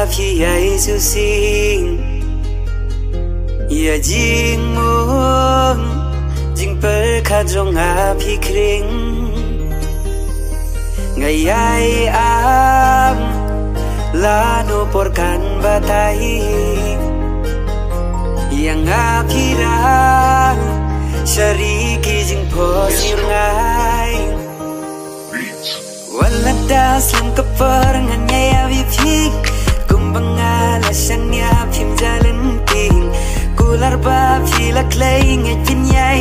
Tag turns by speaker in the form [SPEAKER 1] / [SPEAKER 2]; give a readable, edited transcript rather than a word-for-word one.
[SPEAKER 1] phi ai su sing ya jing mong jing per kha jong a phi kring ngày ai am la no por kan batai yang a phi ra shariki jing po sir ngai wala das lam kapar ngan ya vi phi kumbanga la shanya phim jalan ting kular ba phi la klei ngai pin ya